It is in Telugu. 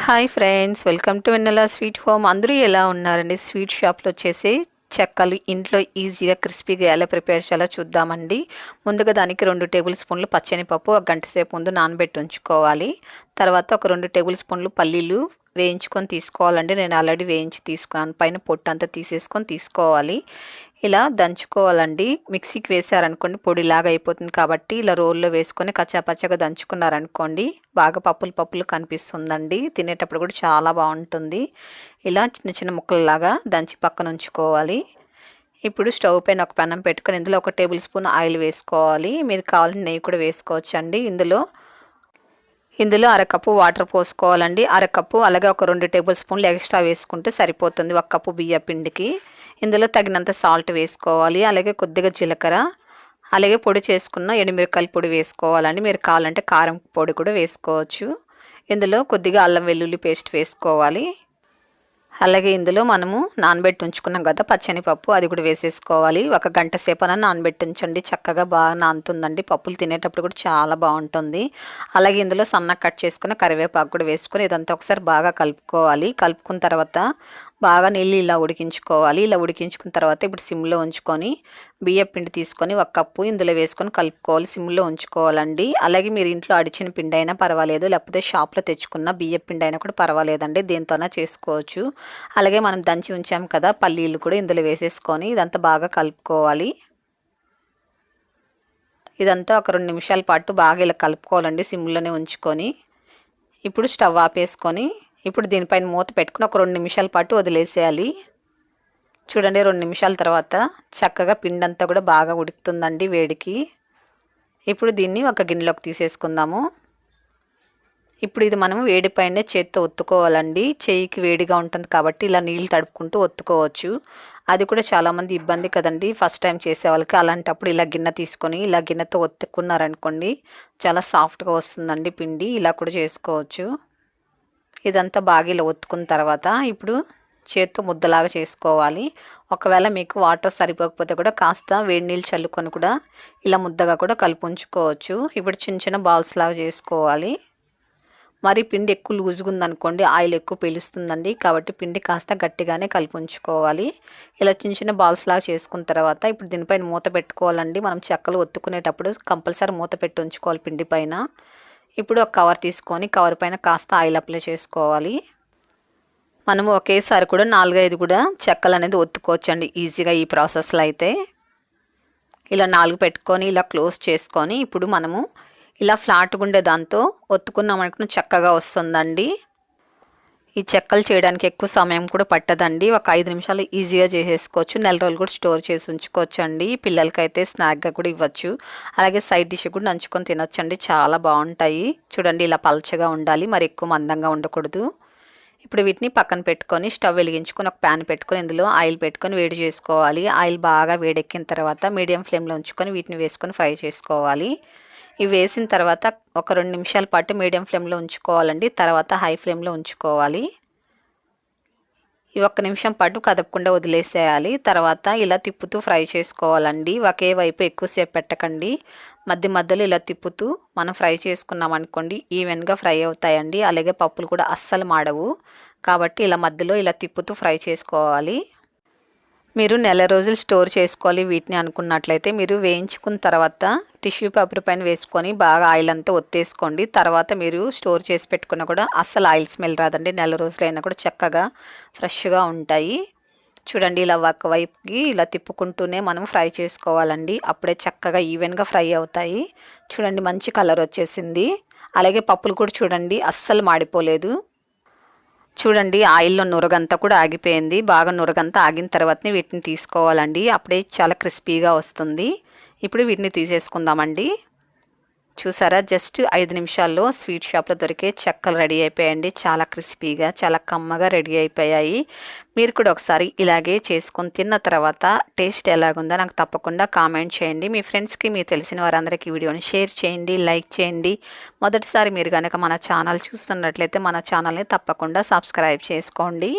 Hi friends, welcome to Vennela sweet home. అందరూ ఎలా ఉన్నారండి? స్వీట్ షాప్లో వచ్చేసి చెక్కలు ఇంట్లో ఈజీగా క్రిస్పీగా ఎలా ప్రిపేర్ చేయాలో చూద్దామండి. ముందుగా దానికి 2 టేబుల్ స్పూన్లు పచ్చనిపప్పు ఒక గంట సేపు ముందు నానబెట్టి ఉంచుకోవాలి. తర్వాత ఒక 2 టేబుల్ స్పూన్లు పల్లీలు వేయించుకొని తీసుకోవాలండి. నేను ఆల్రెడీ వేయించి తీసుకున్నాను. పైన పొట్టు అంతా తీసేసుకొని తీసుకోవాలి. ఇలా దంచుకోవాలండి. మిక్సీకి వేసారనుకోండి పొడిలాగా అయిపోతుంది. కాబట్టి ఇలా రోల్లో వేసుకొని కచ్చాపచ్చగా దంచుకున్నారనుకోండి బాగా పప్పులు కనిపిస్తుందండి. తినేటప్పుడు కూడా చాలా బాగుంటుంది. ఇలా చిన్న చిన్న ముక్కలలాగా దంచి పక్కన ఉంచుకోవాలి. ఇప్పుడు స్టవ్ పైన ఒక పెనం పెట్టుకొని ఇందులో 1 టేబుల్ స్పూన్ ఆయిల్ వేసుకోవాలి. మీరు కావాలంటే నెయ్యి కూడా వేసుకోవచ్చండి. ఇందులో అరకప్పు వాటర్ పోసుకోవాలండి. అరకప్పు అలాగే ఒక 2 టేబుల్ స్పూన్లు ఎక్స్ట్రా వేసుకుంటే సరిపోతుంది 1 కప్పు బియ్య పిండికి. ఇందులో తగినంత సాల్ట్ వేసుకోవాలి. అలాగే కొద్దిగా జీలకర్ర, అలాగే పొడి చేసుకున్న ఎండుమిరపకాయల పొడి వేసుకోవాలండి. మీరు కావాలంటే కారం పొడి కూడా వేసుకోవచ్చు. ఇందులో కొద్దిగా అల్లం వెల్లుల్లి పేస్ట్ వేసుకోవాలి. అలాగే ఇందులో మనము నానబెట్టి ఉంచుకున్నాం కదా పచ్చనిపప్పు, అది కూడా వేసేసుకోవాలి. 1 గంట సేపన నానబెట్టి ఉంచండి. చక్కగా బాగా నానుతుందండి. పప్పులు తినేటప్పుడు కూడా చాలా బాగుంటుంది. అలాగే ఇందులో సన్నగా కట్ చేసుకున్న కరివేపాకు కూడా వేసుకొని ఇదంతా ఒకసారి బాగా కలుపుకోవాలి. కలుపుకున్న తర్వాత బాగా నీళ్ళు ఇలా ఉడికించుకోవాలి. ఇలా ఉడికించుకున్న తర్వాత ఇప్పుడు సిమ్లో ఉంచుకొని బియ్యం పిండి తీసుకొని 1 కప్పు ఇందులో వేసుకొని కలుపుకోవాలి. సిమ్లో ఉంచుకోవాలండి. అలాగే మీరు ఇంట్లో అడిచిన పిండి అయినా పర్వాలేదు, లేకపోతే షాప్లో తెచ్చుకున్న బియ్యం పిండి అయినా కూడా పర్వాలేదండి, దేంతోనే చేసుకోవచ్చు. అలాగే మనం దంచి ఉంచాం కదా పల్లీలు కూడా ఇందులో వేసేసుకొని ఇదంతా బాగా కలుపుకోవాలి. ఇదంతా ఒక 2 నిమిషాల పాటు బాగా ఇలా కలుపుకోవాలండి సిమ్లోనే ఉంచుకొని. ఇప్పుడు స్టవ్ ఆపేసుకొని ఇప్పుడు దీనిపైన మూత పెట్టుకుని ఒక 2 నిమిషాల పాటు వదిలేసేయాలి. చూడండి 2 నిమిషాల తర్వాత చక్కగా పిండి అంతా కూడా బాగా ఉడుకుతుందండి వేడికి. ఇప్పుడు దీన్ని ఒక గిన్నెలోకి తీసేసుకుందాము. ఇప్పుడు ఇది మనం వేడిపైనే చేత్తో ఒత్తుకోవాలండి. చేయికి వేడిగా ఉంటుంది కాబట్టి ఇలా నీళ్ళు తడుపుకుంటూ ఒత్తుకోవచ్చు. అది కూడా చాలామంది ఇబ్బంది కదండి ఫస్ట్ టైం చేసే వాళ్ళకి. అలాంటప్పుడు ఇలా గిన్నె తీసుకొని ఇలా గిన్నెతో ఒత్తుకున్నారనుకోండి చాలా సాఫ్ట్గా వస్తుందండి పిండి. ఇలా కూడా చేసుకోవచ్చు. ఇదంతా బాగా ఇలా ఒత్తుకున్న తర్వాత ఇప్పుడు చేత్తో ముద్దలాగా చేసుకోవాలి. ఒకవేళ మీకు వాటర్ సరిపోకపోతే కూడా కాస్త వేడి నీళ్ళు చల్లుకొని కూడా ఇలా ముద్దగా కూడా కలుపుంచుకోవచ్చు. ఇప్పుడు చిన్న చిన్న బాల్స్ లాగా చేసుకోవాలి. మరి పిండి ఎక్కువ లూజ్గా ఉందనుకోండి ఆయిల్ ఎక్కువ పీలుస్తుందండి. కాబట్టి పిండి కాస్త గట్టిగానే కలుపుంచుకోవాలి. ఇలా చిన్న చిన్న బాల్స్ లాగా చేసుకున్న తర్వాత ఇప్పుడు దీనిపైన మూత పెట్టుకోవాలండి. మనం చెక్కలు ఒత్తుకునేటప్పుడు కంపల్సరీ మూత పెట్టి ఉంచుకోవాలి పిండి పైన. ఇప్పుడు ఒక కవర్ తీసుకొని కవర్ పైన కాస్త ఆయిల్ అప్లై చేసుకోవాలి. మనము ఒకేసారి కూడా 4-5 కూడా చెక్కలు అనేది ఒత్తుకోవచ్చండి ఈజీగా ఈ ప్రాసెస్లో అయితే. ఇలా 4 పెట్టుకొని ఇలా క్లోజ్ చేసుకొని ఇప్పుడు మనము ఇలా ఫ్లాట్గా ఉండే దాంతో ఒత్తుకున్నాం అనుకున్న చక్కగా వస్తుందండి. ఈ చెక్కలు చేయడానికి ఎక్కువ సమయం కూడా పట్టదండి. ఒక 5 నిమిషాలు ఈజీగా చేసేసుకోవచ్చు. నెల రోజులు కూడా స్టోర్ చేసి ఉంచుకోవచ్చు అండి. పిల్లలకైతే స్నాక్గా కూడా ఇవ్వచ్చు. అలాగే సైడ్ డిష్ కూడా నంచుకొని తినొచ్చండి. చాలా బాగుంటాయి. చూడండి ఇలా పల్చగా ఉండాలి, మరి ఎక్కువ మందంగా ఉండకూడదు. ఇప్పుడు వీటిని పక్కన పెట్టుకొని స్టవ్ వెలిగించుకొని ఒక ప్యాన్ పెట్టుకొని ఇందులో ఆయిల్ పెట్టుకొని వేడి చేసుకోవాలి. ఆయిల్ బాగా వేడెక్కిన తర్వాత మీడియం ఫ్లేమ్లో ఉంచుకొని వీటిని వేసుకొని ఫ్రై చేసుకోవాలి. ఇవి వేసిన తర్వాత ఒక 2 నిమిషాల పాటు మీడియం ఫ్లేమ్లో ఉంచుకోవాలండి. తర్వాత హై ఫ్లేమ్లో ఉంచుకోవాలి. ఈ 1 నిమిషం పాటు కదపకుండా వదిలేసేయాలి. తర్వాత ఇలా తిప్పుతూ ఫ్రై చేసుకోవాలండి. ఒకే వైపు ఎక్కువసేపు పెట్టకండి. మధ్యలో ఇలా తిప్పుతూ మనం ఫ్రై చేసుకున్నాం అనుకోండి ఈవెన్గా ఫ్రై అవుతాయండి. అలాగే పప్పులు కూడా అస్సలు మాడవు. కాబట్టి ఇలా మధ్యలో ఇలా తిప్పుతూ ఫ్రై చేసుకోవాలి. మీరు నెల రోజులు స్టోర్ చేసుకోవాలి వీటిని అనుకున్నట్లయితే మీరు వేయించుకున్న తర్వాత టిష్యూ పేపర్ పైన వేసుకొని బాగా ఆయిల్ అంతా ఒత్తేసుకోండి. తర్వాత మీరు స్టోర్ చేసి పెట్టుకున్నా కూడా అస్సలు ఆయిల్ స్మెల్ రాదండి. నెల రోజులైనా కూడా చక్కగా ఫ్రెష్గా ఉంటాయి. చూడండి ఇలా ఒక వైపుకి ఇలా తిప్పుకుంటూనే మనం ఫ్రై చేసుకోవాలండి. అప్పుడే చక్కగా ఈవెన్గా ఫ్రై అవుతాయి. చూడండి మంచి కలర్ వచ్చేసింది. అలాగే పప్పులు కూడా చూడండి అస్సలు మాడిపోలేదు. చూడండి ఆయిల్లో నురగంతా కూడా ఆగిపోయింది. బాగా నురగంతా ఆగిన తర్వాతనే వీటిని తీసుకోవాలండి. అప్పుడే చాలా క్రిస్పీగా వస్తుంది. ఇప్పుడు వీటిని తీసేసుకుందామండి. చూసారా జస్ట్ 5 నిమిషాల్లో స్వీట్ షాప్లో దొరికే చెక్కలు రెడీ అయిపోయాయండి. చాలా క్రిస్పీగా చాలా కమ్మగా రెడీ అయిపోయాయి. మీరు కూడా ఒకసారి ఇలాగే చేసుకొని తిన్న తర్వాత టేస్ట్ ఎలాగుందో నాకు తప్పకుండా కామెంట్ చేయండి. మీ ఫ్రెండ్స్కి మీకు తెలిసిన వారందరికీ వీడియోని షేర్ చేయండి, లైక్ చేయండి. మొదటిసారి మీరు కనుక మన ఛానల్ చూస్తున్నట్లయితే మన ఛానల్ని తప్పకుండా సబ్స్క్రైబ్ చేసుకోండి.